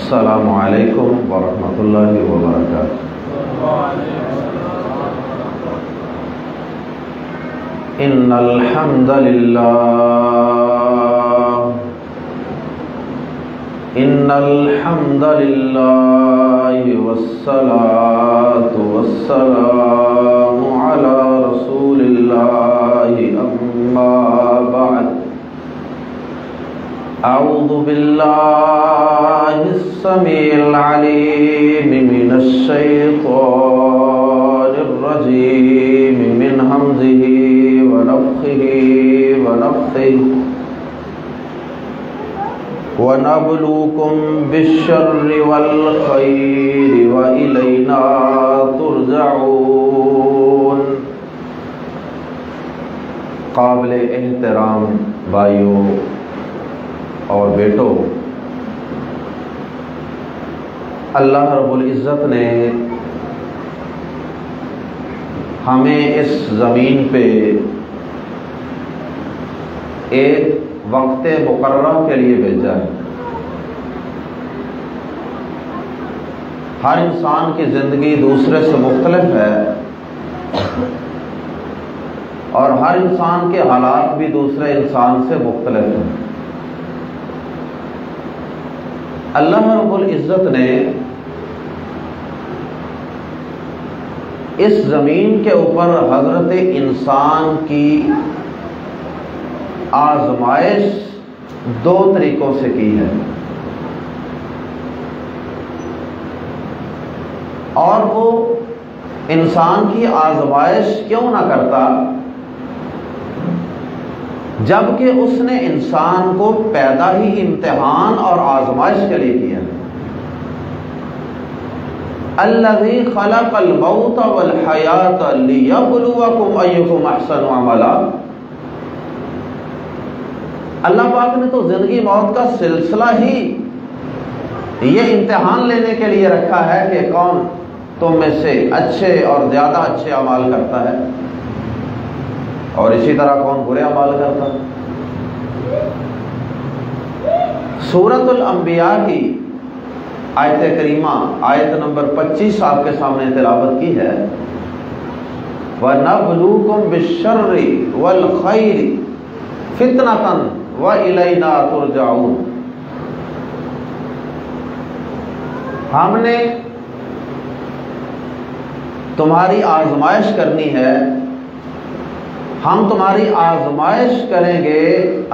السلام علیکم ورحمۃ اللہ وبرکاتہ۔ ان الحمد للہ والصلاة والسلام علی رسول اللہ اما بعد۔ اعوذ باللہ السمیع العلیم من الشیطان الرجیم من ہمزہ ونفخہ ونفثہ وَنَبْلُوكُمْ بِالشَّرِّ وَالْخَيْرِ وَإِلَيْنَا تُرْجَعُونَ۔ قابل احترام بھائیوں اور بیٹوں، اللہ رب العزت نے ہمیں اس زمین پہ ایک وقت مقررہ کے لیے بھیجا ہے۔ ہر انسان کی زندگی دوسرے سے مختلف ہے اور ہر انسان کے حالات بھی دوسرے انسان سے مختلف ہیں۔ اللہ رب العزت نے اس زمین کے اوپر حضرت انسان کی آزمائش دو طریقوں سے کی ہے، اور وہ انسان کی آزمائش کیوں نہ کرتا جبکہ اس نے انسان کو پیدا ہی امتحان اور آزمائش کے لیے کیا۔ الذی خلق الموت والحیاۃ لیبلوکم ایکم احسن عملا۔ اللہ پاک نے تو زندگی موت کا سلسلہ ہی یہ امتحان لینے کے لیے رکھا ہے کہ کون تم میں سے اچھے اور زیادہ اچھے اعمال کرتا ہے اور اسی طرح کون برے اعمال کرتا ہے۔ سورۃ الانبیاء کی آیت کریمہ آیت نمبر 25 آپ کے سامنے تلاوت کی ہے، وَنَبْلُوكُمْ بِالشَّرِّ وَالْخَيْرِ فِتْنَةً وَإِلَيْنَا تُرْجَعُونَ۔ ہم نے تمہاری آزمائش کرنی ہے، ہم تمہاری آزمائش کریں گے،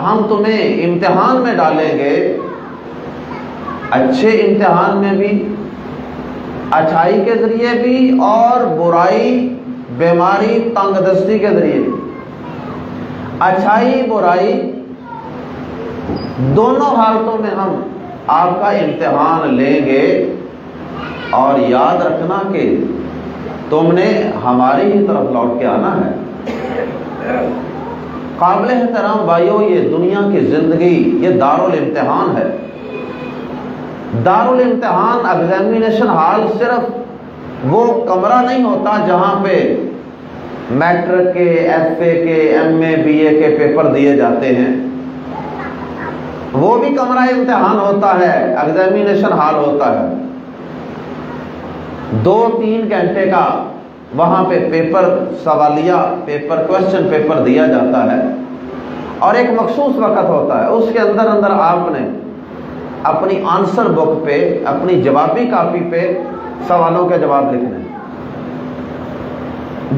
ہم تمہیں امتحان میں ڈالیں گے، اچھے امتحان میں بھی، اچھائی کے ذریعے بھی اور برائی بیماری تنگ دستی کے ذریعے بھی۔ اچھائی برائی دونوں حالتوں میں ہم آپ کا امتحان لیں گے، اور یاد رکھنا کہ تم نے ہماری ہی طرف لوٹ کے آنا ہے۔ قابل احترام بھائیوں، یہ دنیا کی زندگی یہ دارالامتحان ہے۔ دارالامتحان ایگزامینیشن ہال صرف وہ کمرہ نہیں ہوتا جہاں پہ میٹرک کے، ایف اے کے، ایم اے، بی اے کے پیپر دیے جاتے ہیں، وہ بھی کمرہ امتحان ہوتا ہے، ایگزامینیشن ہال ہوتا ہے۔ 2-3 گھنٹے کا وہاں پہ پیپر سوالیہ پیپر، کوشچن پیپر دیا جاتا ہے، اور ایک مخصوص وقت ہوتا ہے، اس کے اندر آپ نے اپنی آنسر بک پہ، اپنی جوابی کاپی پہ سوالوں کے جواب لکھنے ہیں۔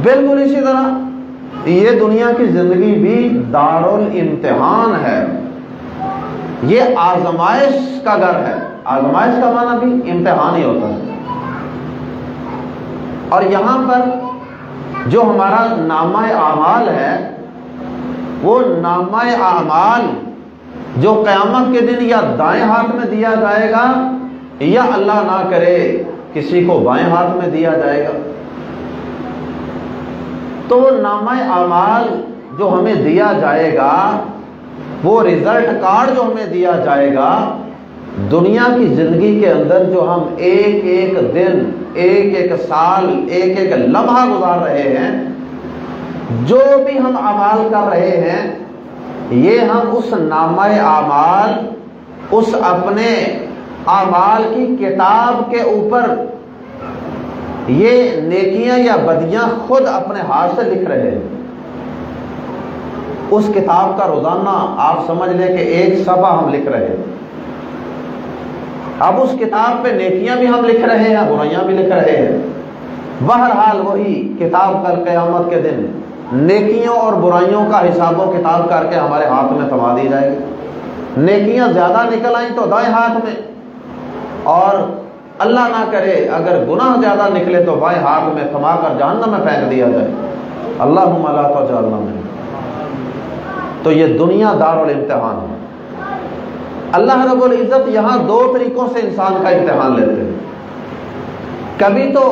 بالکل اسی طرح یہ دنیا کی زندگی بھی دارالامتحان ہے، یہ آزمائش کا گھر ہے۔ آزمائش کا معنی بھی امتحان ہی ہوتا ہے، اور یہاں پر جو ہمارا نامہ اعمال ہے، وہ نامہ اعمال جو قیامت کے دن یا دائیں ہاتھ میں دیا جائے گا یا اللہ نہ کرے کسی کو بائیں ہاتھ میں دیا جائے گا۔ تو وہ نامہ اعمال جو ہمیں دیا جائے گا، وہ رزلٹ کارڈ جو ہمیں دیا جائے گا، دنیا کی زندگی کے اندر جو ہم ایک ایک دن، ایک ایک سال، ایک ایک لمحہ گزار رہے ہیں، جو بھی ہم اعمال کر رہے ہیں، یہ ہم اس نامہ اعمال، اس اپنے اعمال کی کتاب کے اوپر یہ نیکیاں یا بدیاں خود اپنے ہاتھ سے لکھ رہے ہیں. اس کتاب کا روزانہ آپ سمجھ لیں کہ ایک صفحہ ہم لکھ رہے ہیں. اب اس کتاب پہ نیکیاں بھی ہم لکھ رہے ہیں، برائیاں بھی لکھ رہے ہیں. بہرحال وہی کتاب کل قیامت کے دن نیکیوں اور برائیوں کا حساب و کتاب کر کے ہمارے ہاتھ میں تھما دی جائے گی. نیکیاں زیادہ نکل آئیں تو دائیں ہاتھ میں، اور اللہ نہ کرے اگر گناہ زیادہ نکلے تو بائیں ہاتھ میں تھما کر جہنم میں پھینک دیا جائے. اللہم لا تجعلنا منہم. تو یہ دنیا دار الامتحان ہے. اللہ رب العزت یہاں دو طریقوں سے انسان کا امتحان لیتے ہیں. کبھی تو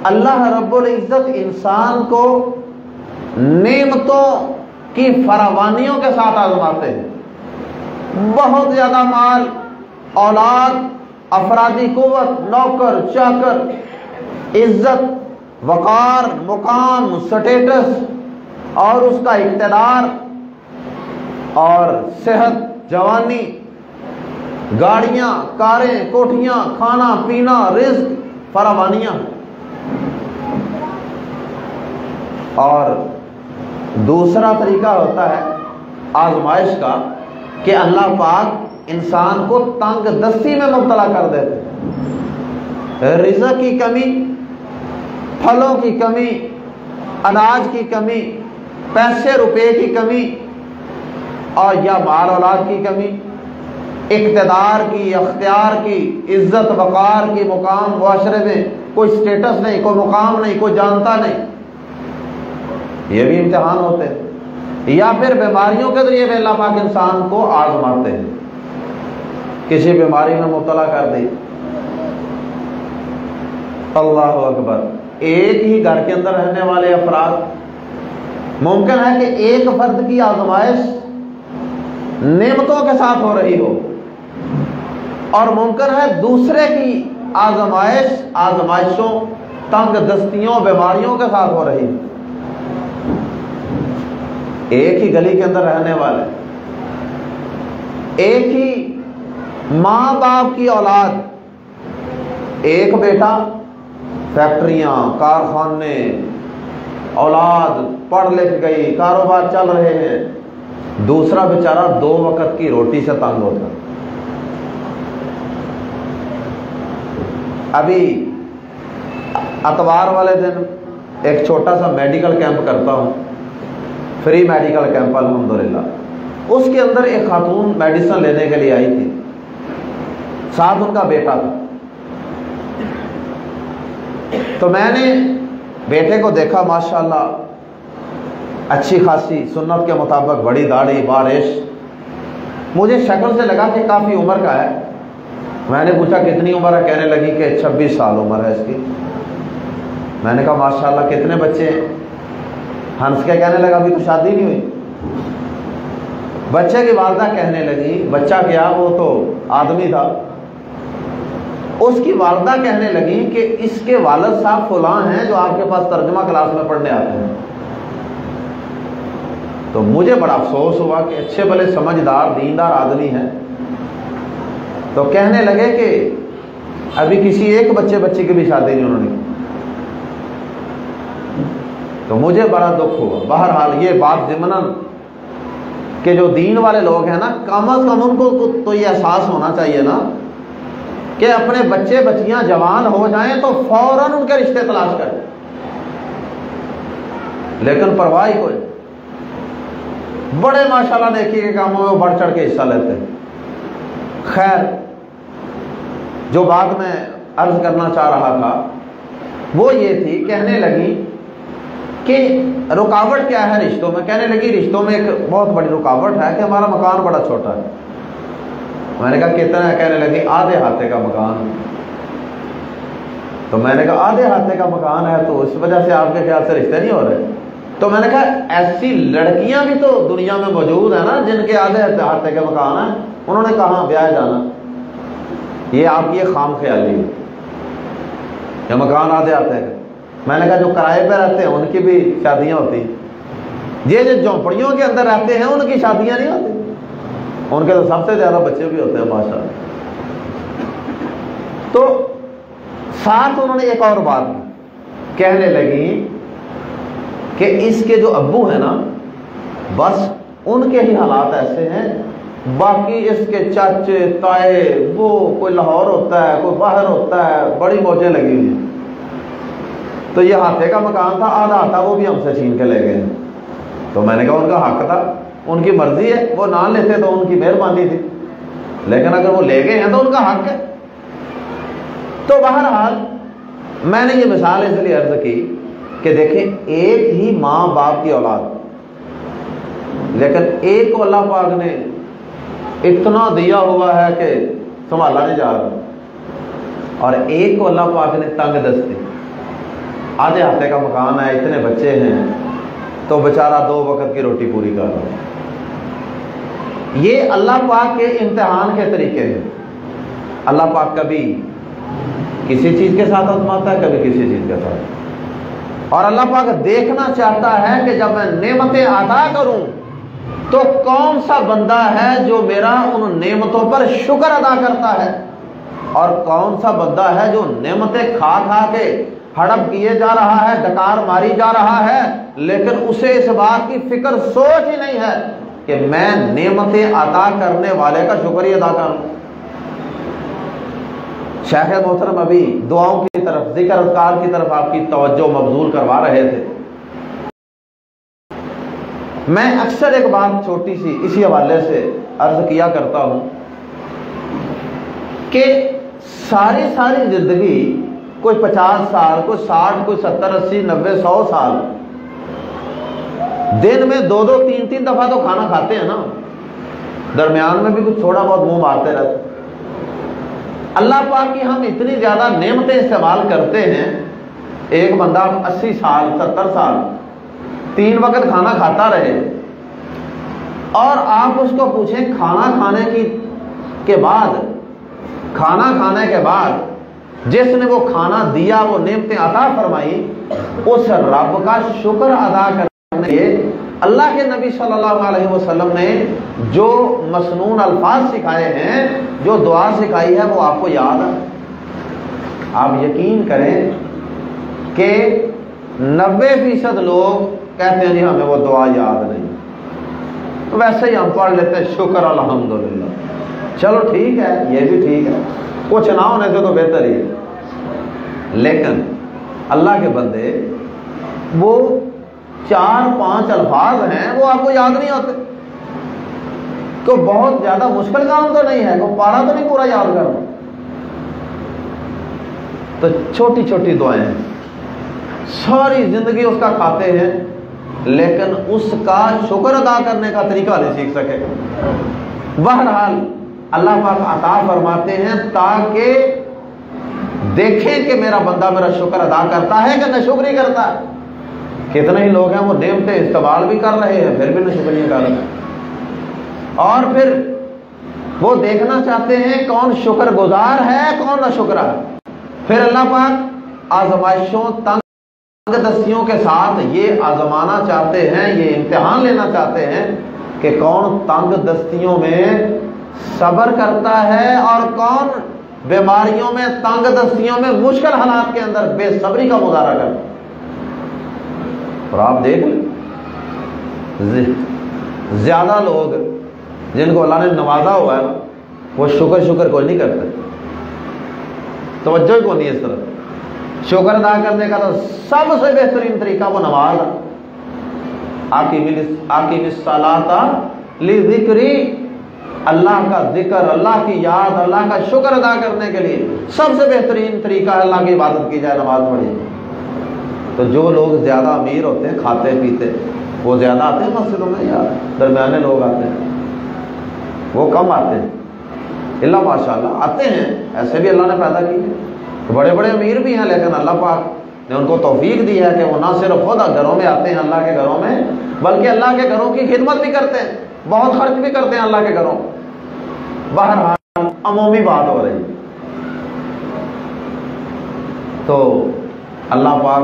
اللہ رب العزت انسان کو نعمتوں کی فراوانیوں کے ساتھ آزماتے ہیں. بہت زیادہ مال، اولاد، افرادی قوت، نوکر چاکر، عزت، وقار، مقام، سٹیٹس اور اس کا اقتدار اور صحت، جوانی، گاڑیاں، کاریں، کوٹھیاں، کھانا پینا، رزق، فراوانیاں. اور دوسرا طریقہ ہوتا ہے آزمائش کا کہ اللہ پاک انسان کو تنگ دستی میں مبتلا کر دیتے. رزق کی کمی، پھلوں کی کمی، اناج کی کمی، پیسے روپے کی کمی، اور یا مال اولاد کی کمی، اقتدار کی، اختیار کی، عزت وقار کی، مقام معاشرے میں کوئی سٹیٹس نہیں، کوئی مقام نہیں، کوئی جانتا نہیں. یہ بھی امتحان ہوتے ہیں. یا پھر بیماریوں کے ذریعے بھی اللہ پاک انسان کو آزماتے ہیں. کسی بیماری میں مبتلا کر دی. اللہ اکبر. ایک ہی گھر کے اندر رہنے والے افراد، ممکن ہے کہ ایک فرد کی آزمائش نعمتوں کے ساتھ ہو رہی ہو، اور ممکن ہے دوسرے کی آزمائشوں، تنگ دستیوں، بیماریوں کے ساتھ ہو رہی. ایک ہی گلی کے اندر رہنے والے، ایک ہی ماں باپ کی اولاد، ایک بیٹا، فیکٹریاں، کارخانے، اولاد پڑھ لکھ گئی، کاروبار چل رہے ہیں، دوسرا بیچارہ 2 وقت کی روٹی سے تنگ ہوتا. ابھی اتوار والے دن ایک چھوٹا سا میڈیکل کیمپ کرتا ہوں، فری میڈیکل کیمپ الحمدللہ. اس کے اندر ایک خاتون میڈیسن لینے کے لیے آئی تھی، ساتھ ان کا بیٹا تھا. تو میں نے بیٹے کو دیکھا، ماشاءاللہ اچھی خاصی سنت کے مطابق بڑی داڑھی، بارش. مجھے شکل سے لگا کہ کافی عمر کا ہے. میں نے پوچھا کتنی عمر ہے؟ کہنے لگی کہ 26 سال عمر ہے اس کی. میں نے کہا ماشاءاللہ کتنے بچے ہیں؟ ہنس کے کہنے لگا ابھی تو شادی نہیں ہوئی. بچے کی والدہ کہنے لگی، بچہ کیا، وہ تو آدمی تھا. اس کی والدہ کہنے لگی کہ اس کے والد صاحب فلاں ہیں جو آپ کے پاس ترجمہ کلاس میں پڑھنے آتے ہیں. تو مجھے بڑا افسوس ہوا کہ اچھے بھلے سمجھدار دیندار آدمی ہیں. تو کہنے لگے کہ ابھی کسی ایک بچی کی بھی شادی نہیں انہوں نے کی. تو مجھے بڑا دکھ ہوا. بہرحال یہ بات ضمناً کہ جو دین والے لوگ ہیں نا، کم از کم ان کو تو یہ احساس ہونا چاہیے نا کہ اپنے بچے بچیاں جوان ہو جائیں تو فوراً ان کے رشتے تلاش کریں. لیکن پرواہ ہی کوئی. بڑے ماشاءاللہ نیکی کے کاموں میں وہ بڑھ چڑھ کے حصہ لیتے ہیں. خیر، جو بات میں عرض کرنا چاہ رہا تھا وہ یہ تھی، کہنے لگی کہ رکاوٹ کیا ہے رشتوں میں. کہنے لگی رشتوں میں ایک بہت بڑی رکاوٹ ہے کہ ہمارا مکان بڑا چھوٹا ہے. میں نے کہا کتنا ہے؟ کہنے لگی آدھے ہاتھے کا مکان. تو میں نے کہا آدھے ہاتھے کا مکان ہے تو اس وجہ سے آپ کے خیال سے رشتے نہیں ہو رہے؟ تو میں نے کہا ایسی لڑکیاں بھی تو دنیا میں موجود ہیں نا جن کے آدھے ہاتھے کے مکان ہیں. انہوں نے کہا بیاہ جانا. یہ آپ کی خام خیالی ہے کہ مکان آدھے ہاتھے کا. میں نے کہا جو کرائے پہ رہتے ہیں ان کی بھی شادیاں ہوتی ہیں. یہ جو جھونپڑیوں کے اندر رہتے ہیں ان کی شادیاں نہیں ہوتی. ان کے تو سب سے زیادہ بچے بھی ہوتے ہیں ماشاءاللہ. تو ساتھ انہوں نے ایک اور بات کہنے لگی کہ اس کے جو ابو ہیں نا بس ان کے ہی حالات ایسے ہیں، باقی اس کے چاچے تائے وہ کوئی لاہور ہوتا ہے کوئی باہر ہوتا ہے، بڑی موجیں لگی ہوئی ہیں۔ تو یہ ہاتھے کا مکان تھا، آدھا آتا وہ بھی ہم سے چھین کے لے گئے۔ تو میں نے کہا ان کا حق تھا، ان کی مرضی ہے، وہ نہ لیتے تو ان کی مہربانی تھی، لیکن اگر وہ لے گئے ہیں تو ان کا حق ہے۔ تو بہرحال میں نے یہ مثال اس لیے عرض کی کہ دیکھیں ایک ہی ماں باپ کی اولاد، لیکن ایک کو اللہ پاک نے اتنا دیا ہوا ہے کہ سنبھالا نہیں جا رہا، اور ایک کو اللہ پاک نے تنگ دستی، آدھے ہفتے کا مکان ہے، اتنے بچے ہیں، تو بیچارہ 2 وقت کی روٹی پوری کر رہا ہے۔ یہ اللہ پاک کے امتحان کے طریقے ہیں۔ اللہ پاک کبھی کسی چیز کے ساتھ آزماتا ہے، کبھی کسی چیز کے ساتھ، اور اللہ پاک دیکھنا چاہتا ہے کہ جب میں نعمتیں عطا کروں تو کون سا بندہ ہے جو میرا ان نعمتوں پر شکر ادا کرتا ہے، اور کون سا بندہ ہے جو نعمتیں کھا کھا کے ہڑپ کیے جا رہا ہے، ڈکار ماری جا رہا ہے، لیکن اسے اس بات کی فکر سوچ ہی نہیں ہے کہ میں نعمتیں عطا کرنے والے کا شکریہ ادا کروں۔ شیخ محترم ابھی دعاؤں کی طرف، ذکر اذکار کی طرف آپ کی توجہ مبذول کروا رہے تھے۔ میں اکثر ایک بات چھوٹی سی اسی حوالے سے عرض کیا کرتا ہوں کہ ساری زندگی کوئی 50 سال، کوئی 60، کوئی 70، 80، 90، 100 سال، دن میں 2 3 دفعہ تو کھانا کھاتے ہیں نا، درمیان میں بھی کچھ تھوڑا بہت منہ مارتے رہتے۔ اللہ پاک کی ہم اتنی زیادہ نعمتیں استعمال کرتے ہیں، ایک بندہ 80 سال 70 سال 3 وقت کھانا کھاتا رہے، اور آپ اس کو پوچھیں کھانا کھانے کے بعد جس نے وہ کھانا دیا، وہ نعمتیں عطا فرمائی، اس رب کا شکر ادا کرنے کے لیے اللہ کے نبی صلی اللہ علیہ وسلم نے جو مسنون الفاظ سکھائے ہیں، جو دعا سکھائی ہے، وہ آپ کو یاد ہے؟ آپ یقین کریں کہ 90% لوگ کہتے ہیں جی ہمیں وہ دعا یاد نہیں، ویسے ہی ہم پڑھ لیتے ہیں شکر الحمدللہ، چلو ٹھیک ہے، یہ بھی ٹھیک ہے، کچھ نہ ہونے سے تو بہتر ہی ہے۔ لیکن اللہ کے بندے وہ 4-5 الفاظ ہیں، وہ آپ کو یاد نہیں ہوتے۔ کوئی بہت زیادہ مشکل کام تو نہیں ہے، کوئی پارا تو نہیں پورا یاد کرنا۔ تو چھوٹی چھوٹی دعائیں ہیں، ساری زندگی اس کا کھاتے ہیں، لیکن اس کا شکر ادا کرنے کا طریقہ نہیں سیکھ سکے۔ بہرحال اللہ پاک عطا فرماتے ہیں تاکہ دیکھیں کہ میرا بندہ میرا شکر ادا کرتا ہے کہ ناشکری کرتا ہے۔ کتنے ہی لوگ ہیں وہ نعمتیں استعمال بھی کر رہے ہیں پھر بھی ناشکری کر رہے ہیں، اور پھر وہ دیکھنا چاہتے ہیں کون شکر گزار ہے کون ناشکرا ہے۔ پھر اللہ پاک آزمائشوں، تنگ دستیوں کے ساتھ یہ آزمانا چاہتے ہیں، یہ امتحان لینا چاہتے ہیں کہ کون تنگ دستیوں میں صبر کرتا ہے اور کون بیماریوں میں، تنگ دستیوں میں، مشکل حالات کے اندر بے صبری کا مظاہرہ کرتا ہے۔ اور آپ دیکھ لیں زیادہ لوگ جن کو اللہ نے نوازا ہوا ہے وہ شکر کوئی نہیں کرتے، توجہ ہی کو نہیں اس طرح۔ شکر ادا کرنے کا تو سب سے بہترین طریقہ وہ نماز، عاقب الصلاۃ لذکری، اللہ کا ذکر، اللہ کی یاد، اللہ کا شکر ادا کرنے کے لیے سب سے بہترین طریقہ ہے اللہ کی عبادت کی جائے، نماز پڑھی۔ تو جو لوگ زیادہ امیر ہوتے ہیں، کھاتے پیتے، وہ زیادہ آتے ہیں مسجدوں میں یا درمیانے لوگ آتے ہیں؟ وہ کم آتے ہیں۔ اللہ ماشاءاللہ آتے ہیں، ایسے بھی اللہ نے پیدا کیے، بڑے بڑے امیر بھی ہیں، لیکن اللہ پاک نے ان کو توفیق دی ہے کہ وہ نہ صرف خود گھروں میں آتے ہیں اللہ کے گھروں میں، بلکہ اللہ کے گھروں کی خدمت بھی کرتے ہیں، بہت خرچ بھی کرتے ہیں اللہ کے گھروں۔ بہرحال عمومی بات ہو رہی ہے۔ تو اللہ پاک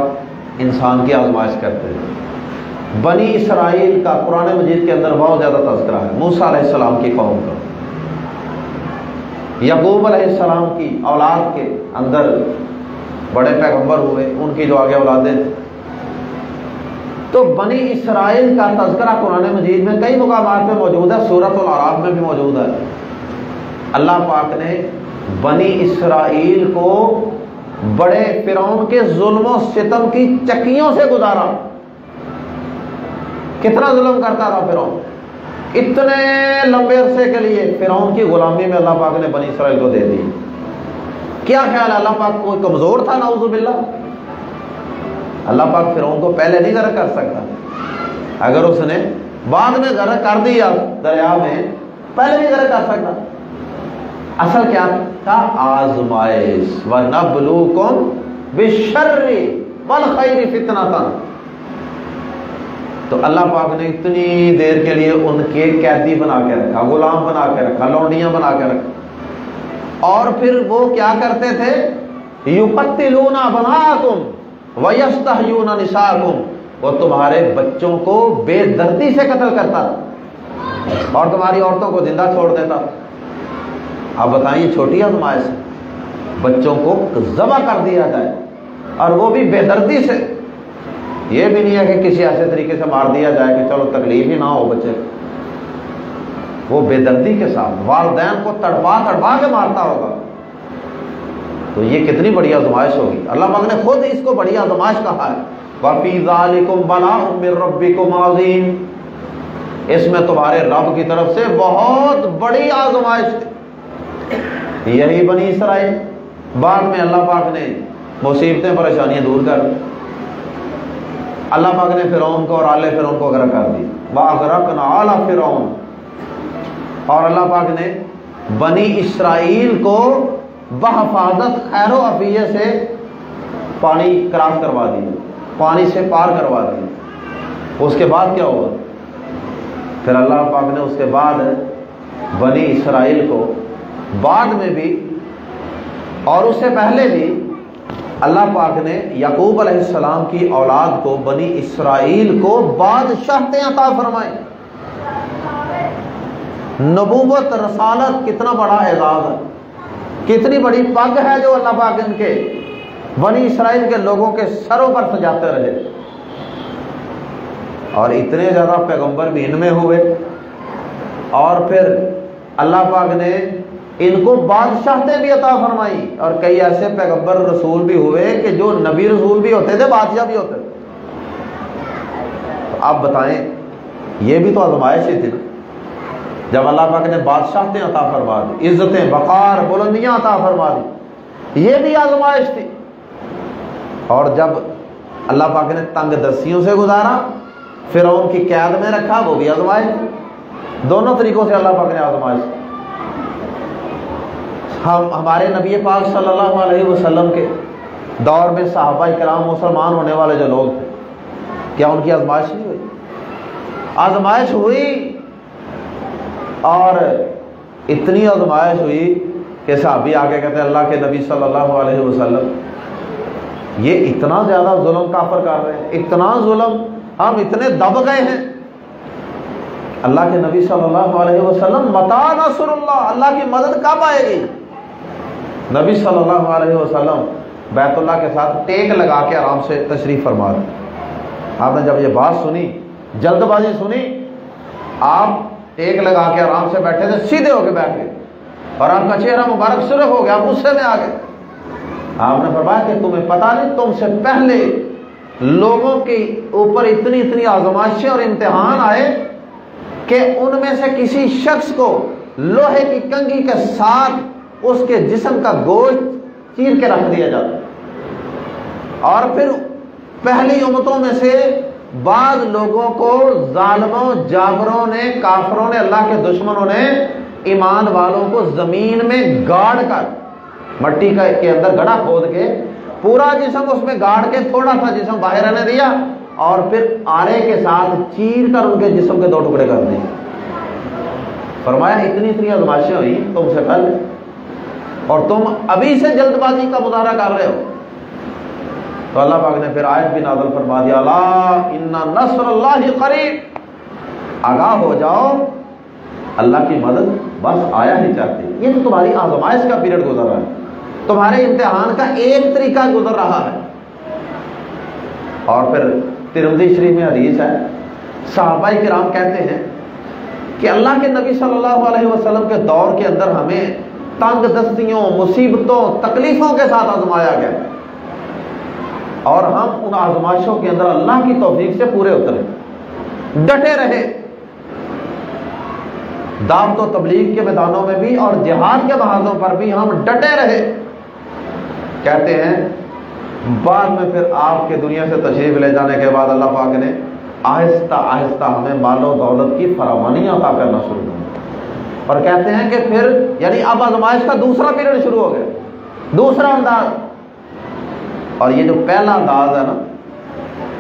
انسان کی آزمائش کرتے ہیں۔ بنی اسرائیل کا قرآن مجید کے اندر بہت زیادہ تذکرہ ہے، موسیٰ علیہ السلام کی قوم کا۔ یعقوب علیہ السلام کی اولاد کے اندر بڑے پیغمبر ہوئے، ان کی جو آگے اولادیں تھیں. تو بنی اسرائیل کا تذکرہ قرآن مجید میں کئی مقامات پہ موجود ہے، سورۃ الاعراف میں بھی موجود ہے. اللہ پاک نے بنی اسرائیل کو بڑے فرعون کے ظلم و ستم کی چکیوں سے گزارا. کتنا ظلم کرتا تھا فرعون، اتنے لمبے عرصے کے لیے فرعون کی غلامی میں اللہ پاک نے بنی اسرائیل کو دے دی. کیا خیال ہے، اللہ پاک کوئی کمزور تھا؟ نعوذ باللہ. اللہ پاک فرعون کو پہلے نہیں غرق کر سکتا، اگر اس نے بعد میں غرق کر دیا دریا میں، پہلے نہیں غرق کر سکتا. اصل کیا تھا؟ آزمائش. وَنَبْلُوكُمْ بِالشَّرِّ وَالْخَيْرِ فِتْنَةً. تو اللہ پاک نے اتنی دیر کے لیے ان کے قیدی بنا کے رکھا، غلام بنا کے رکھا، لونڈیاں بنا کے رکھا. اور پھر وہ کیا کرتے تھے؟ یقتلون ابناءکم ویستحیون نساءکم. وہ تمہارے بچوں کو بے دردی سے قتل کرتا تھا اور تمہاری عورتوں کو زندہ چھوڑ دیتا تھا. آپ بتائیں، چھوٹی آزمائش، بچوں کو ذبح کر دیا جائے اور وہ بھی بے دردی سے. یہ بھی نہیں ہے کہ کسی ایسے طریقے سے مار دیا جائے کہ چلو تکلیف ہی نہ ہو بچے. وہ بے دردی کے ساتھ والدین کو تڑپا تڑپا کے مارتا ہوگا. تو یہ کتنی بڑی آزمائش ہوگی. اللہ پاک نے خود اس کو بڑی آزمائش کہا ہے. وَفِي ذَلِكُمْ بَلَاءٌ مِّن رَبِّكُمْ عَظِيمٌ. اس میں تمہارے رب کی طرف سے بہت بڑی آزمائش تھی. یہی بنی اسرائیل. بعد میں اللہ پاک نے مصیبتیں پریشانیاں دور کر دی. اللہ پاک نے فرعون کو اور آل فرعون کو غرق کر دی. وَأَغْرَقْنَا آلَ فِرْعَوْنَ. اور اللہ پاک نے بنی اسرائیل کو بحفاظت خیر و عافیت سے پانی کراس کروا دیا، پانی سے پار کروا دیا. اس کے بعد کیا ہوا؟ پھر اللہ پاک نے اس کے بعد بنی اسرائیل کو بعد میں بھی اور اس سے پہلے بھی اللہ پاک نے یعقوب علیہ السلام کی اولاد کو، بنی اسرائیل کو بادشاہتیں عطا فرمائیں. نبوت رسالت کتنا بڑا اعزاز ہے، کتنی بڑی پگ ہے جو اللہ پاک ان کے بنی اسرائیل کے لوگوں کے سروں پر سجاتے رہے. اور اتنے زیادہ پیغمبر بھی ان میں ہوئے، اور پھر اللہ پاک نے ان کو بادشاہتیں بھی عطا فرمائی. اور کئی ایسے پیغمبر رسول بھی ہوئے کہ جو نبی رسول بھی ہوتے تھے، بادشاہ بھی ہوتے تھے. تو آپ بتائیں، یہ بھی تو آزمائش ہی تھی نا. جب اللہ پاک نے بادشاہتیں عطا فرما دی، عزتیں، وقار، بلندیاں عطا فرما دی، یہ بھی آزمائش تھی. اور جب اللہ پاک نے تنگ دستیوں سے گزارا، فرعون کی قید میں رکھا، وہ بھی آزمائش تھی. دونوں طریقوں سے اللہ پاک نے آزمائش کی. ہمارے نبی پاک صلی اللہ علیہ وسلم کے دور میں صحابہ کرام مسلمان ہونے والے جو لوگ تھے، کیا ان کی آزمائش نہیں ہوئی؟ آزمائش ہوئی. اور اتنی آزمائش ہوئی کہ صحابی آگے کہتے ہیں اللہ کے نبی صلی اللہ علیہ وسلم یہ اتنا زیادہ ظلم کافر کر رہے ہیں، اتنا ظلم، ہم اتنے دب گئے ہیں. اللہ کے نبی صلی اللہ علیہ وسلم متی نصر اللہ، اللہ کی مدد کب آئے گی؟ نبی صلی اللہ علیہ وسلم بیت اللہ کے ساتھ ٹیک لگا کے آرام سے تشریف فرما رہے. آپ نے جب یہ بات سنی، جلد بازی سنی، آپ ٹیک لگا کے آرام سے بیٹھے تھے، سیدھے ہو کے بیٹھ گئے اور آپ کا چہرہ مبارک سرخ ہو گیا، غصے میں آ گئے. آپ نے فرمایا کہ تمہیں پتہ نہیں، تم سے پہلے لوگوں کے اوپر اتنی اتنی آزمائشیں اور امتحان آئے کہ ان میں سے کسی شخص کو لوہے کی کنگھی کے ساتھ اس کے جسم کا گوشت چیر کے رکھ دیا جاتا. اور پھر پہلی امتوں میں سے بعض لوگوں کو ظالموں، جابروں نے، کافروں نے، اللہ کے دشمنوں نے ایمان والوں کو زمین میں گاڑ کر، مٹی کے اندر گڑھا کھود کے پورا جسم اس میں گاڑ کے تھوڑا سا جسم باہر رہنے دیا اور پھر آرے کے ساتھ چیر کر ان کے جسم کے 2 ٹکڑے کر دیے. فرمایا اتنی اتنی آزمائشیں ہوئی تم سے پہلے اور تم ابھی سے جلد بازی کا مظاہرہ کر رہے ہو. تو اللہ پاک نے پھر آیت بھی نازل فرما دیا، الا ان نصر اللہ قریب، آگاہ ہو جاؤ، اللہ کی مدد بس آیا ہی چاہتی ہے. یہ تو تمہاری آزمائش کا پیریڈ گزر رہا ہے، تمہارے امتحان کا ایک طریقہ گزر رہا ہے۔ اور پھر ترمذی شریف میں حدیث ہے، صحابہ کرام کہتے ہیں کہ اللہ کے نبی صلی اللہ علیہ وسلم کے دور کے اندر ہمیں تنگ دستیوں، مصیبتوں، تکلیفوں کے ساتھ آزمایا گیا، اور ہم ان آزمائشوں کے اندر اللہ کی توفیق سے پورے اترے، ڈٹے رہے، دعوت و تبلیغ کے میدانوں میں بھی اور جہاد کے محاذوں پر بھی ہم ڈٹے رہے۔ کہتے ہیں بعد میں پھر آپ کے دنیا سے تشریف لے جانے کے بعد اللہ پاک نے آہستہ آہستہ ہمیں مال و دولت کی فراوانی عطا کرنا شروع کیا، اور کہتے ہیں کہ پھر یعنی اب آزمائش کا دوسرا پیریڈ شروع ہو گیا، دوسرا انداز۔ اور یہ جو پہلا انداز ہے نا،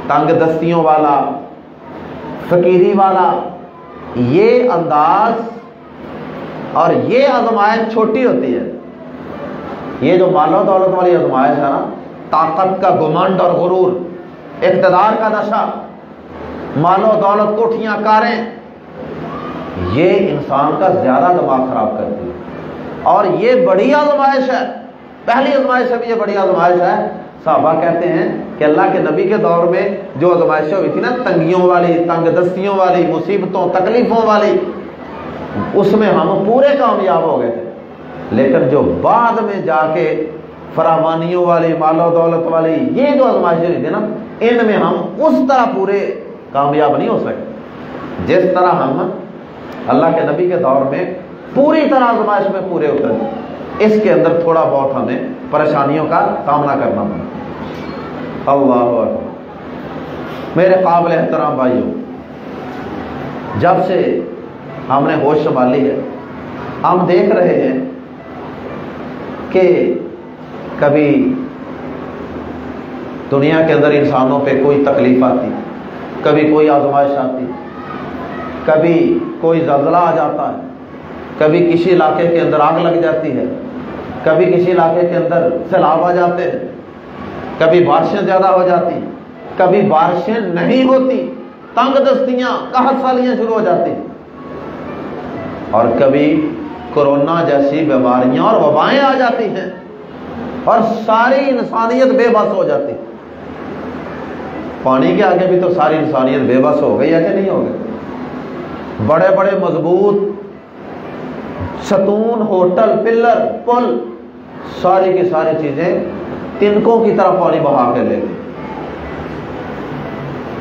تنگ دستیوں والا، فقیری والا، یہ انداز اور یہ آزمائش چھوٹی ہوتی ہے۔ یہ جو مال و دولت والی آزمائش ہے نا، طاقت کا گھمنڈ اور غرور، اقتدار کا نشہ، مال و دولت، کوٹھیاں، کاریں، یہ انسان کا زیادہ دماغ خراب کرتی ہے، اور یہ بڑی آزمائش ہے، پہلی آزمائش سے بھی یہ بڑی آزمائش ہے۔ صحابہ کہتے ہیں کہ اللہ کے نبی کے دور میں جو آزمائشیں ہوئی تھی نا، تنگیوں والی، تنگ دستیوں والی، مصیبتوں، تکلیفوں والی، اس میں ہم پورے کامیاب ہو گئے تھے، لیکن جو بعد میں جا کے فراوانیوں والی، مال و دولت والی یہ جو آزمائشیں ہوئی تھی نا، ان میں ہم اس طرح پورے کامیاب نہیں ہو سکے جس طرح ہم اللہ کے نبی کے دور میں پوری طرح آزمائش میں پورے اترے۔ اس کے اندر تھوڑا بہت ہمیں پریشانیوں کا سامنا کرنا پڑا۔ اللہ اکبر۔ میرے قابل احترام بھائیوں، جب سے ہم نے ہوش سنبھالی ہے، ہم دیکھ رہے ہیں کہ کبھی دنیا کے اندر انسانوں پہ کوئی تکلیف آتی، کبھی کوئی آزمائش آتی، کبھی کوئی زلزلہ آ جاتا ہے، کبھی کسی علاقے کے اندر آگ لگ جاتی ہے، کبھی کسی علاقے کے اندر سیلاب آ جاتے ہیں، کبھی بارشیں زیادہ ہو جاتی، کبھی بارشیں نہیں ہوتی، تنگ دستیاں، قحط سالیاں شروع ہو جاتی، اور کبھی کورونا جیسی بیماریاں اور وبائیں آ جاتی ہیں، اور ساری انسانیت بے بس ہو جاتی۔ پانی کے آگے بھی تو ساری انسانیت بے بس ہو گئی ہے کہ نہیں ہو گئی؟ بڑے بڑے مضبوط ستون، ہوٹل، پلر، پل، ساری کی ساری چیزیں تنکوں کی طرح پانی بہا کے لے گئی،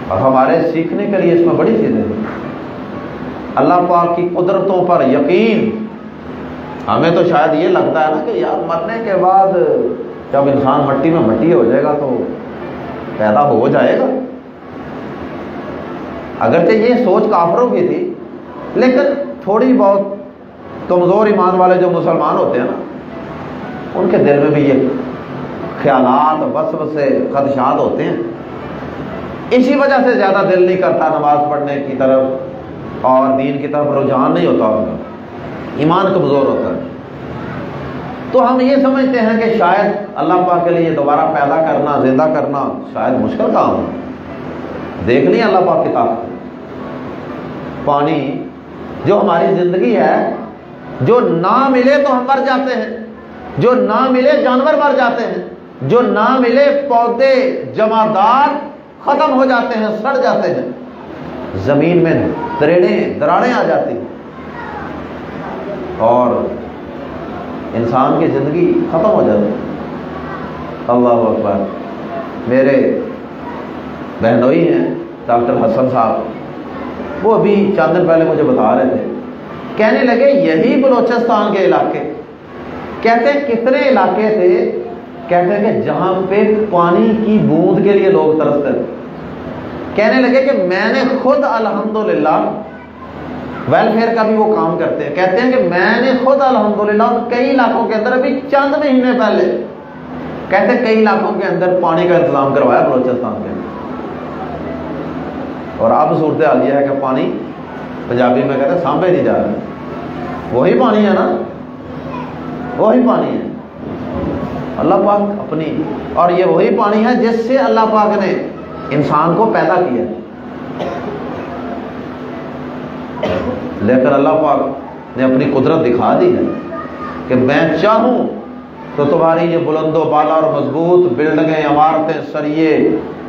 اور ہمارے سیکھنے کے لیے اس میں بڑی چیزیں ہیں۔ اللہ پاک کی قدرتوں پر یقین۔ ہمیں تو شاید یہ لگتا ہے نا کہ یار مرنے کے بعد جب انسان مٹی میں مٹی ہو جائے گا تو پیدا ہو جائے گا۔ اگرچہ یہ سوچ کافروں کی تھی، لیکن تھوڑی بہت کمزور ایمان والے جو مسلمان ہوتے ہیں نا، ان کے دل میں بھی یہ خیالات، وسوسے، خدشات ہوتے ہیں۔ اسی وجہ سے زیادہ دل نہیں کرتا نماز پڑھنے کی طرف اور دین کی طرف رجحان نہیں ہوتا ان کا، ایمان کمزور ہوتا ہے۔ تو ہم یہ سمجھتے ہیں کہ شاید اللہ پاک کے لیے دوبارہ پیدا کرنا، زندہ کرنا شاید مشکل کام ہے۔ دیکھ لیں اللہ پاک کی طاقت۔ پانی جو ہماری زندگی ہے، جو نہ ملے تو ہم مر جاتے ہیں، جو نہ ملے جانور مر جاتے ہیں، جو نہ ملے پودے، جمادات ختم ہو جاتے ہیں، سڑ جاتے ہیں، زمین میں دراڑیں آ جاتی ہیں، اور انسان کی زندگی ختم ہو جاتی ہے۔ اللہ اکبر۔ میرے بہنوئی ہیں ڈاکٹر حسن صاحب، وہ ابھی چند دن پہلے مجھے بتا رہے تھے، کہنے لگے یہی بلوچستان کے علاقے، کہتے ہیں کتنے علاقے تھے، کہتے ہیں کہ جہاں پہ پانی کی بوند کے لیے لوگ ترستے تھے۔ کہنے لگے کہ میں نے خود الحمدللہ ویلفیئر کا بھی وہ کام کرتے ہیں، کہتے ہیں کہ میں نے خود الحمدللہ ان کئی علاقوں کے اندر ابھی چند مہینے پہلے، کہتے ہیں کئی علاقوں کے اندر پانی کا انتظام کروایا بلوچستان کے اندر، اور اب صورتحال یہ ہے کہ پانی پنجابی میں کہتے ہیں سانبے نہیں جا رہا۔ وہی پانی ہے نا، وہی پانی ہے اللہ پاک اپنی، اور یہ وہی پانی ہے جس سے اللہ پاک نے انسان کو پیدا کیا، لیکن اللہ پاک نے اپنی قدرت دکھا دی ہے کہ میں چاہوں تو تمہاری یہ بلند و بالا اور مضبوط بلڈنگیں، عمارتیں، سریے،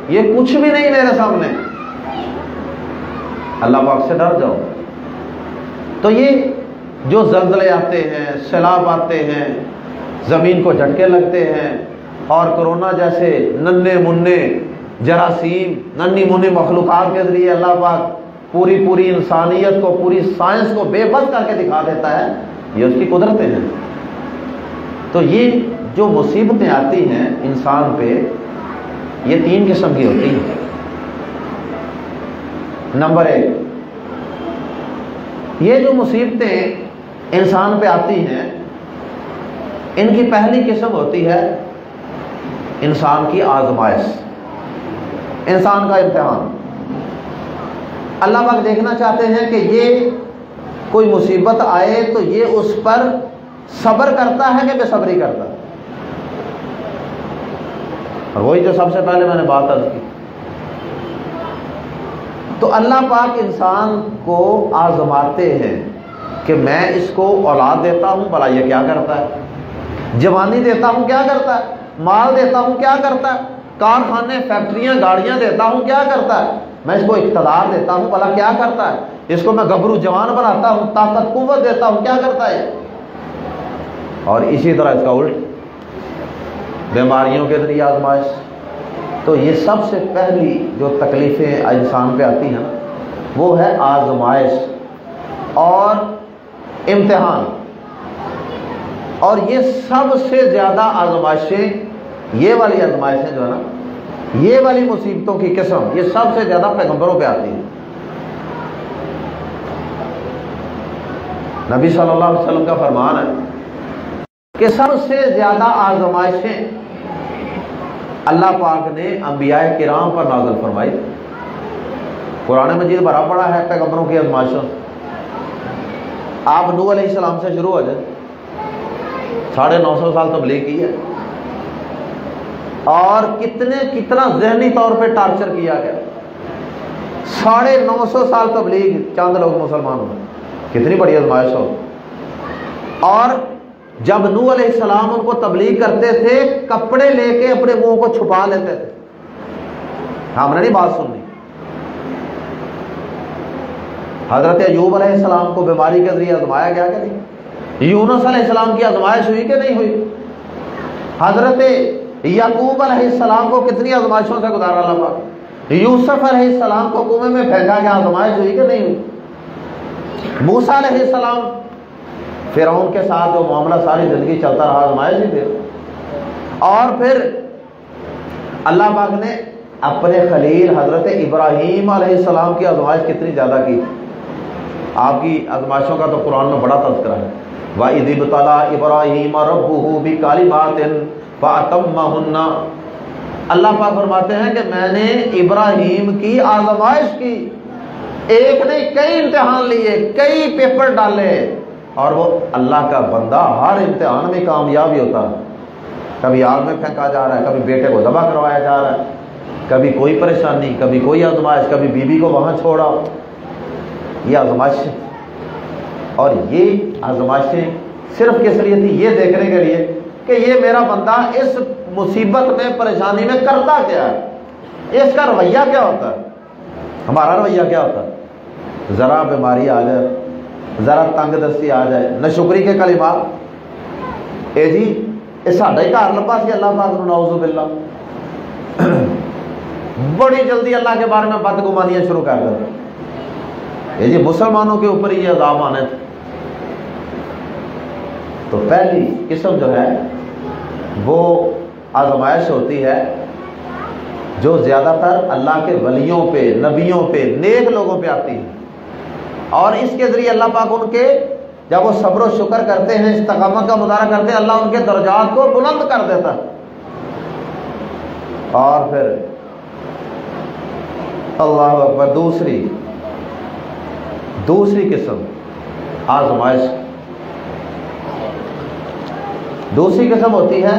یہ کچھ بھی نہیں میرے سامنے، اللہ پاک سے ڈر جاؤ۔ تو یہ جو زلزلے آتے ہیں، سیلاب آتے ہیں، زمین کو جھٹکے لگتے ہیں، اور کرونا جیسے ننھے منھے جراثیم، ننھی منھی مخلوقات کے ذریعے اللہ پاک پوری انسانیت کو، پوری سائنس کو بے بس کر کے دکھا دیتا ہے، یہ اس کی قدرتیں ہیں۔ تو یہ جو مصیبتیں آتی ہیں انسان پہ، یہ 3 قسم کی ہوتی ہیں۔ نمبر 1، یہ جو مصیبتیں انسان پہ آتی ہیں، ان کی پہلی قسم ہوتی ہے انسان کی آزمائش، انسان کا امتحان۔ اللہ پاک دیکھنا چاہتے ہیں کہ یہ کوئی مصیبت آئے تو یہ اس پر صبر کرتا ہے کہ بے صبری کرتا ہے۔ اور وہی جو سب سے پہلے میں نے بات عرض کی، تو اللہ پاک انسان کو آزماتے ہیں کہ میں اس کو اولاد دیتا ہوں، بھلا یہ کیا کرتا ہے، جوانی دیتا ہوں کیا کرتا ہے، مال دیتا ہوں کیا کرتا ہے، کارخانے، فیکٹریاں، گاڑیاں دیتا ہوں کیا کرتا ہے، میں اس کو اقتدار دیتا ہوں، بھلا کیا کرتا ہے، اس کو میں گبرو جوان بناتا ہوں، طاقت قوت دیتا ہوں، کیا کرتا ہے۔ اور اسی طرح اس کا الٹ، بیماریوں کے ذریعے آزمائش۔ تو یہ سب سے پہلی جو تکلیفیں انسان پہ آتی ہیں وہ ہے آزمائش اور امتحان۔ اور یہ سب سے زیادہ آزمائشیں، یہ والی آزمائشیں جو ہے نا، یہ والی مصیبتوں کی قسم، یہ سب سے زیادہ پیغمبروں پہ آتی ہیں۔ نبی صلی اللہ علیہ وسلم کا فرمان ہے کہ سب سے زیادہ آزمائشیں اللہ پاک نے انبیاء کرام پر نازل فرمائی۔ قرآن مجید بھرا پڑا ہے پیغمبروں کی آزمائشوں۔ آپ نوح علیہ السلام سے شروع ہو جائیں، 950 سال تبلیغ کی ہے، اور کتنا ذہنی طور پہ ٹارچر کیا گیا، 950 سال تبلیغ، چند لوگ مسلمان ہوئے، کتنی بڑی آزمائش ہو۔ اور جب نوح علیہ السلام ان کو تبلیغ کرتے تھے، کپڑے لے کے اپنے منہ کو چھپا لیتے تھے، ہم نے نہیں بات سننی۔ حضرت ایوب علیہ السلام کو بیماری کے ذریعے آزمایا گیا کہ نہیں؟ یونس علیہ السلام کی آزمائش ہوئی کہ نہیں ہوئی؟ حضرت یعقوب علیہ السلام کو کتنی آزمائشوں سے گزارا اللہ پاک؟ یوسف علیہ السلام کو کنویں میں پھینکا گیا، آزمائش ہوئی کہ نہیں ہوئی؟ موسیٰ علیہ السلام، فرعون کے ساتھ جو معاملہ ساری زندگی چلتا رہا، آزمائش ہی تھے۔ اور پھر اللہ پاک نے اپنے خلیل حضرت ابراہیم علیہ السلام کی آزمائش کتنی زیادہ کی۔ آپ کی آزمائشوں کا تو قرآن میں بڑا تذکرہ ہے۔ وَإِذِ ابْتَلَىٰ إِبْرَاهِيمَ رَبُّهُ بِكَلِمَاتٍ فَأَتَمَّهُنَّ، اللہ پاک فرماتے ہیں کہ میں نے ابراہیم کی آزمائش کی، ایک نہیں کئی امتحان لیے، کئی پیپر ڈالے، اور وہ اللہ کا بندہ ہر امتحان میں کامیاب ہی ہوتا ہے۔ کبھی آگ میں پھینکا جا رہا ہے، کبھی بیٹے کو ذبح کروایا جا رہا ہے، کبھی کوئی پریشانی، کبھی کوئی آزمائش، کبھی بیوی کو وہاں چھوڑا، یہ آزمائشیں۔ اور یہ آزمائشیں صرف کس لیے تھی؟ یہ دیکھنے کے لیے کہ یہ میرا بندہ اس مصیبت میں، پریشانی میں کرتا کیا ہے، اس کا رویہ کیا ہوتا ہے، ہمارا رویہ کیا ہوتا ہے۔ ذرا بیماری آ جائے، ذرا تنگ دستی آ جائے، ناشکری کے کلمات، اے جی یہ ساڈا ہی گھر لبا سی، اللہ پاک نعوذ باللہ، بڑی جلدی اللہ کے بارے میں بدگمانیاں شروع کر دیتے، یہ جی مسلمانوں کے اوپر ہی یہ عذاب آنے تھے۔ تو پہلی قسم جو ہے وہ آزمائش ہوتی ہے جو زیادہ تر اللہ کے ولیوں پہ، نبیوں پہ، نیک لوگوں پہ آتی ہے، اور اس کے ذریعے اللہ پاک ان کے، جب وہ صبر و شکر کرتے ہیں، استقامت کا مظاہرہ کرتے ہیں، اللہ ان کے درجات کو بلند کر دیتا ہے۔ اور پھر اللہ اکبر، دوسری قسم آزمائش، دوسری قسم ہوتی ہے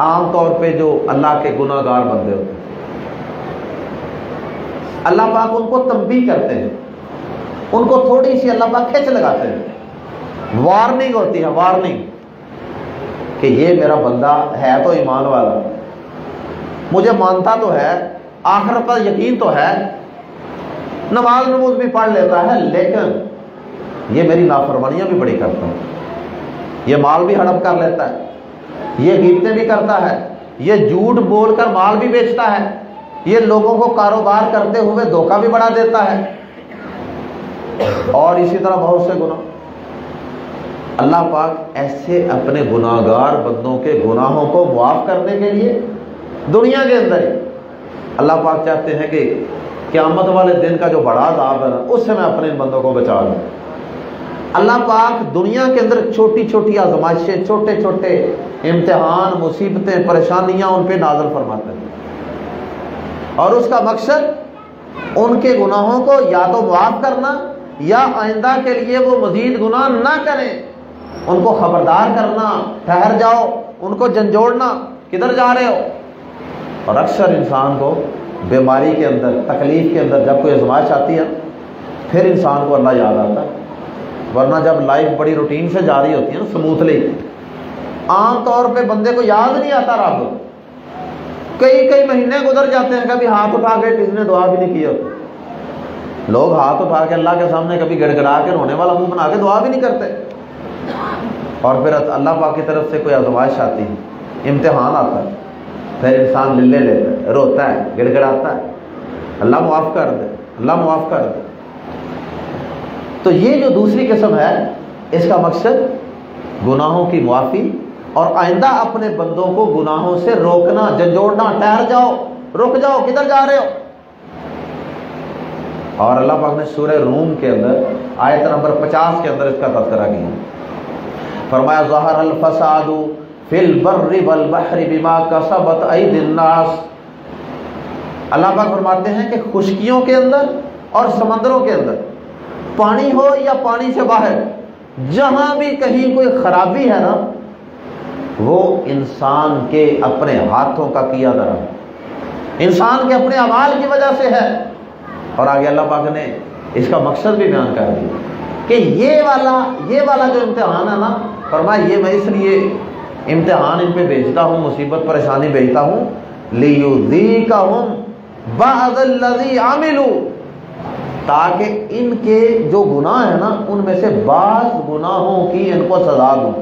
عام طور پہ جو اللہ کے گناہ گار بندے ہوتے ہیں، اللہ پاک ان کو تنبیہ کرتے ہیں، ان کو تھوڑی سی اللہ پاک کھچ لگاتے ہیں وارننگ ہوتی ہے، وارننگ کہ یہ میرا بندہ ہے تو ایمان والا، مجھے مانتا تو ہے، آخرت پر یقین تو ہے، نماز نماز بھی پڑھ لیتا ہے، لیکن یہ میری نافرمانیاں بھی بڑی کرتا ہے، یہ مال بھی ہڑپ کر لیتا ہے، یہ غیبتیں بھی کرتا ہے، یہ جھوٹ بول کر مال بھی بیچتا ہے، یہ لوگوں کو کاروبار کرتے ہوئے دھوکہ بھی بڑھا دیتا ہے، اور اسی طرح بہت سے گناہ۔ اللہ پاک ایسے اپنے گناہگار بندوں کے گناہوں کو معاف کرنے کے لیے دنیا کے اندر ہی اللہ پاک چاہتے ہیں کہ قیامت والے دن کا جو بڑا عذاب ہے نا، اس سے میں اپنے ان بندوں کو بچا لوں۔ اللہ پاک دنیا کے اندر چھوٹی چھوٹی آزمائشیں، چھوٹے چھوٹے امتحان، مصیبتیں، پریشانیاں ان پہ نازل فرماتے ہیں، اور اس کا مقصد ان کے گناہوں کو یا تو معاف کرنا یا آئندہ کے لیے وہ مزید گناہ نہ کریں، ان کو خبردار کرنا، ٹھہر جاؤ، ان کو جھنجھوڑنا، کدھر جا رہے ہو۔ اور اکثر انسان کو بیماری کے اندر، تکلیف کے اندر جب کوئی آزمائش آتی ہے پھر انسان کو اللہ یاد آتا ہے، ورنہ جب لائف بڑی روٹین سے جاری ہوتی ہے نا، سموتھلی، عام طور پہ بندے کو یاد نہیں آتا رب، کئی مہینے گزر جاتے ہیں، کبھی ہاتھ اٹھا کے کسی نے دعا بھی نہیں کی ہوتی۔ لوگ ہاتھ اٹھا کے اللہ کے سامنے کبھی گڑ گڑا کے رونے والا منہ بنا کے دعا بھی نہیں کرتے، اور پھر اللہ پاک کی طرف سے کوئی آزمائش آتی ہے، امتحان آتا ہے، پھر انسان للے لیتا ہے، روتا ہے، گڑ گڑاتا ہے، اللہ معاف کر دے، اللہ معاف کر دے۔ تو یہ جو دوسری قسم ہے، اس کا مقصد گناہوں کی معافی اور آئندہ اپنے بندوں کو گناہوں سے روکنا، جھنجھوڑنا، ٹھہر جاؤ، رک جاؤ، کدھر جا رہے ہو۔ اور اللہ پاک نے سورہ روم کے اندر آیت نمبر 50 کے اندر اس کا تذکرہ کیا، فرمایا ظہر الفساد فی البر والبحر بما کسبت ایدی الناس۔ اللہ پاک فرماتے ہیں کہ خشکیوں کے اندر اور سمندروں کے اندر، پانی ہو یا پانی سے باہر، جہاں بھی کہیں کوئی خرابی ہے نا، وہ انسان کے اپنے ہاتھوں کا کیا درا، انسان کے اپنے اعمال کی وجہ سے ہے۔ اور آگے اللہ پاک نے اس کا مقصد بھی بیان کر دیا کہ یہ والا جو امتحان ہے نا، فرمایا یہ میں اس لیے امتحان ان پہ بھیجتا ہوں، مصیبت پریشانی بھیجتا ہوں، لیذیقہم بعض الذی عملوا، تاکہ ان کے جو گناہ ہیں نا، ان میں سے بعض گناہوں کی ان کو سزا دوں،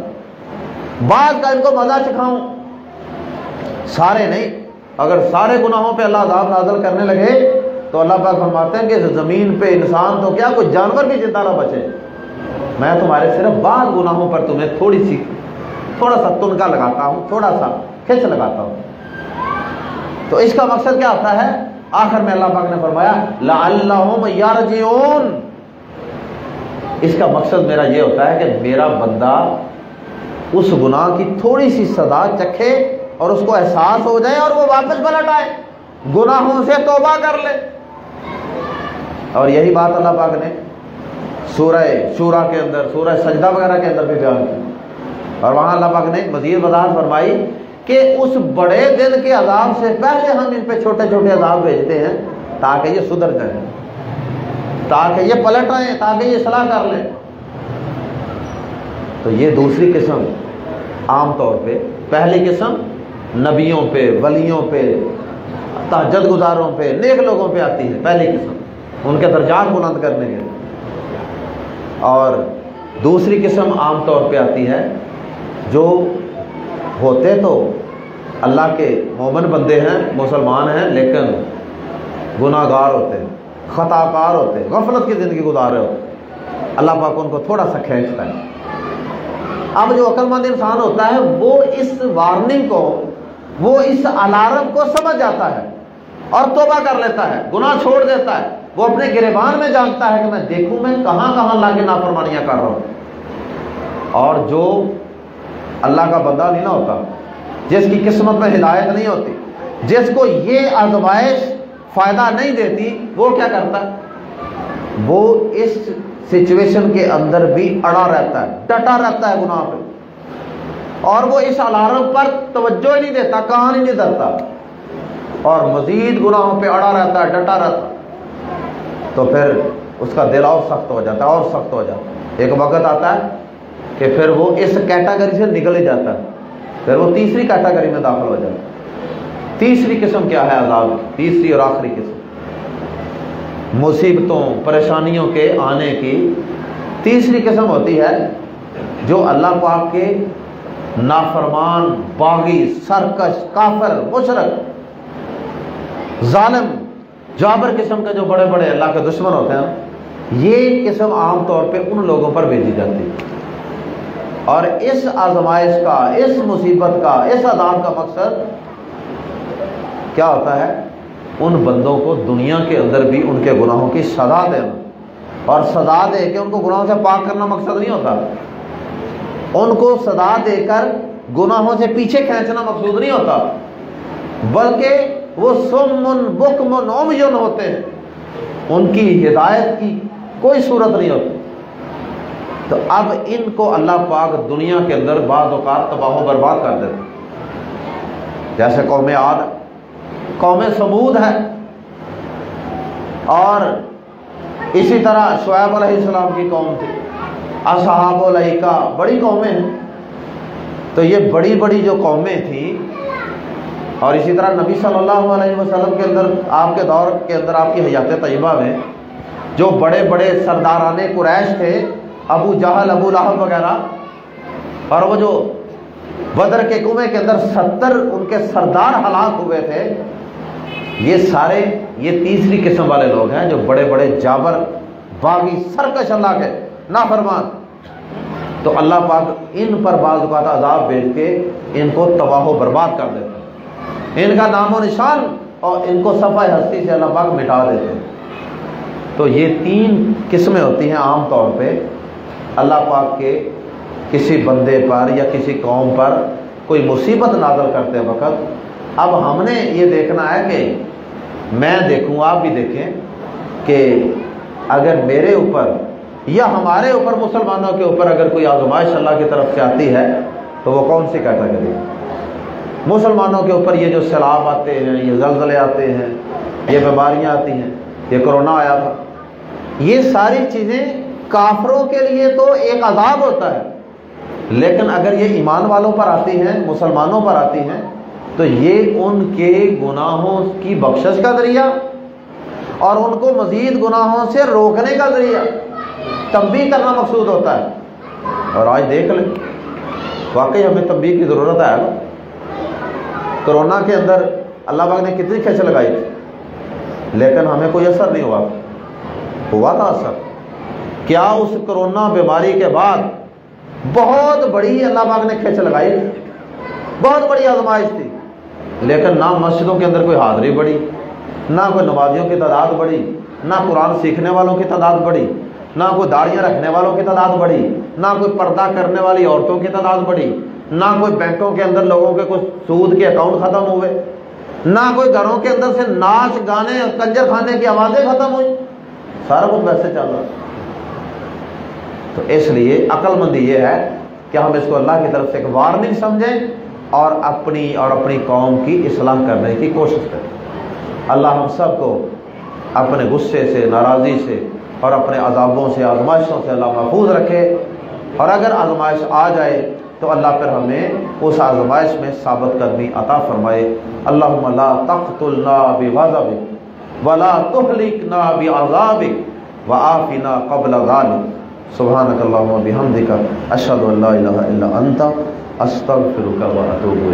بعض کا ان کو مزہ چکھاؤں، سارے نہیں۔ اگر سارے گناہوں پہ اللہ عذاب نازل کرنے لگے تو اللہ پاک فرماتے ہیں کہ زمین پہ انسان تو کیا کوئی جانور بھی زندہ نہ بچے، میں تمہارے صرف بعض گناہوں پر تمہیں تھوڑا سا تنکا لگاتا ہوں، تھوڑا سا کھچ لگاتا ہوں۔ تو اس کا مقصد کیا ہوتا ہے؟ آخر میں اللہ پاک نے فرمایا لعلہم یرجعون، اس کا مقصد میرا یہ ہوتا ہے کہ میرا بندہ اس گناہ کی تھوڑی سی سزا چکھے اور اس کو احساس ہو جائے اور وہ واپس پلٹ آئے، گناہوں سے توبہ کر لے۔ اور یہی بات اللہ پاک نے سورہ شورا کے اندر، سورہ سجدہ وغیرہ کے اندر بھی بیان کی، اور وہاں اللہ پاک نے مزید وضاحت فرمائی کہ اس بڑے دن کے عذاب سے پہلے ہم ان پہ چھوٹے چھوٹے عذاب بھیجتے ہیں تاکہ یہ سدھر جائیں، تاکہ یہ پلٹ آئیں، تاکہ یہ اصلاح کر لیں۔ تو یہ دوسری قسم عام طور پہ، پہلی قسم نبیوں پہ، ولیوں پہ، تہجد گزاروں پہ، نیک لوگوں پہ آتی ہے، پہلی قسم ان کے درجات بلند کرنے کے۔ اور دوسری قسم عام طور پہ آتی ہے جو ہوتے تو اللہ کے مومن بندے ہیں، مسلمان ہیں، لیکن گناہ گار ہوتے ہیں، خطا کار ہوتے ہیں، غفلت کی زندگی گزار رہے ہوتے ہیں، اللہ پاک ان کو تھوڑا سا کھینچتا ہے۔ اب جو عقل مند انسان ہوتا ہے وہ اس وارننگ کو، وہ اس الارم کو سمجھ جاتا ہے اور توبہ کر لیتا ہے، گناہ چھوڑ دیتا ہے، وہ اپنے گریبان میں جانتا ہے کہ میں دیکھوں میں کہاں کہاں لا کے نافرمانیاں کر رہا ہوں۔ اور جو اللہ کا بندہ نہیں نہ ہوتا، جس کی قسمت میں ہدایت نہیں ہوتی، جس کو یہ آزمائش فائدہ نہیں دیتی، وہ کیا کرتا ہے؟ وہ اس سچویشن کے اندر بھی اڑا رہتا ہے، ڈٹا رہتا ہے گناہ پہ، اور وہ اس الارم پر توجہ ہی نہیں دیتا، کہاں نہیں ڈرتا، اور مزید گناہوں پہ اڑا رہتا ہے، ڈٹا رہتا ہے۔ تو پھر اس کا دل اور سخت ہو جاتا ہے، اور سخت ہو جاتا ہے۔ ایک وقت آتا ہے کہ پھر وہ اس کیٹیگری سے نکل ہی جاتا ہے، پھر وہ تیسری کیٹیگری میں داخل ہو جاتا ہے۔ تیسری قسم کیا ہے عذاب کی؟ تیسری اور آخری قسم مصیبتوں پریشانیوں کے آنے کی تیسری قسم ہوتی ہے جو اللہ پاک کے نافرمان، باغی، سرکش، کافر، مشرک، ظالم، جابر قسم کے جو بڑے بڑے اللہ کے دشمن ہوتے ہیں، یہ قسم عام طور پہ ان لوگوں پر بھیجی جاتی ہے۔ اور اس آزمائش کا، اس مصیبت کا، اس عذاب کا مقصد کیا ہوتا ہے؟ ان بندوں کو دنیا کے اندر بھی ان کے گناہوں کی سزا دینا، اور سزا دے کے ان کو گناہوں سے پاک کرنا مقصد نہیں ہوتا، ان کو سزا دے کر گناہوں سے پیچھے کھینچنا مقصود نہیں ہوتا، بلکہ وہ سمن بکمن عمیٌ ہوتے ہیں، ان کی ہدایت کی کوئی صورت نہیں ہوتی۔ تو اب ان کو اللہ پاک دنیا کے اندر بعض اوقات تباہ و برباد کر دیتے، جیسے قوم عاد، قوم سمود ہے، اور اسی طرح شعیب علیہ السلام کی قوم تھی، اصحاب الایکہ، بڑی قومیں ہیں۔ تو یہ بڑی بڑی جو قومیں تھیں، اور اسی طرح نبی صلی اللہ علیہ وسلم کے اندر، آپ کے دور کے اندر، آپ کی حیات طیبہ میں جو بڑے بڑے سرداران قریش تھے، ابو جہل، ابو لہب وغیرہ، اور وہ جو بدر کے کنویں کے اندر 70 ان کے سردار ہلاک ہوئے تھے، یہ سارے یہ تیسری قسم والے لوگ ہیں جو بڑے بڑے جابر، باغی، سرکش، اللہ کے نافرمان۔ تو اللہ پاک ان پر بعض اوقات عذاب بھیج کے ان کو تباہ و برباد کر دیتے ہیں، ان کا نام و نشان اور ان کو صفحہ ہستی سے اللہ پاک مٹا دیتے ہیں۔ تو یہ 3 قسمیں ہوتی ہیں عام طور پہ اللہ پاک کے کسی بندے پر یا کسی قوم پر کوئی مصیبت نازل کرتے وقت۔ اب ہم نے یہ دیکھنا ہے کہ میں دیکھوں، آپ بھی دیکھیں کہ اگر میرے اوپر یا ہمارے اوپر، مسلمانوں کے اوپر اگر کوئی آزمائش اللہ کی طرف سے آتی ہے تو وہ کون سی کیٹیگری ہے؟ مسلمانوں کے اوپر یہ جو سیلاب آتے ہیں، یہ زلزلے آتے ہیں، یہ بیماریاں آتی ہیں، یہ کرونا آیا تھا، یہ ساری چیزیں کافروں کے لیے تو ایک عذاب ہوتا ہے، لیکن اگر یہ ایمان والوں پر آتی ہیں، مسلمانوں پر آتی ہیں، تو یہ ان کے گناہوں کی بخشش کا ذریعہ اور ان کو مزید گناہوں سے روکنے کا ذریعہ، تنبیہ کرنا مقصود ہوتا ہے۔ اور آج دیکھ لیں، واقعی ہمیں تنبیہ کی ضرورت ہے نا۔ کرونا کے اندر اللہ پاک نے کتنی کھچ لگائی تھی، لیکن ہمیں کوئی اثر نہیں ہوا تھا اثر۔ کیا اس کرونا بیماری کے بعد بہت بڑی اللہ پاک نے کھچ لگائی، بہت بڑی آزمائش تھی، لیکن نہ مسجدوں کے اندر کوئی حاضری بڑھی، نہ کوئی نمازیوں کی تعداد بڑھی، نہ قرآن سیکھنے والوں کی تعداد بڑھی، نہ کوئی داڑیاں رکھنے والوں کی تعداد بڑھی، نہ کوئی پردہ کرنے والی عورتوں کی تعداد بڑھی، نہ کوئی بینکوں کے اندر لوگوں کے کچھ سود کے اکاؤنٹ ختم ہوئے، نہ کوئی گھروں کے اندر سے ناچ گانے کنجر خانے کی آوازیں ختم ہوئی، سارا کچھ ویسے چل رہا۔ تو اس لیے عقل مندی یہ ہے کہ ہم اس کو اللہ کی طرف سے ایک وارننگ سمجھیں اور اپنی قوم کی اصلاح کرنے کی کوشش کریں۔ اللہ ہم سب کو اپنے غصے سے، ناراضی سے اور اپنے عذابوں سے، آزمائشوں سے اللہ محفوظ رکھے، اور اگر آزمائش آ جائے تو اللہ پھر ہمیں اس آزمائش میں ثابت قدمی عطا فرمائے۔ اللہم لا تقتلنا بغضبک ولا تہلکنا بعذابک وعافنا قبل ذلک۔ سبحانک اللہم وبحمدک، اشہد ان لا الہ الا انت، استغفرک واتوب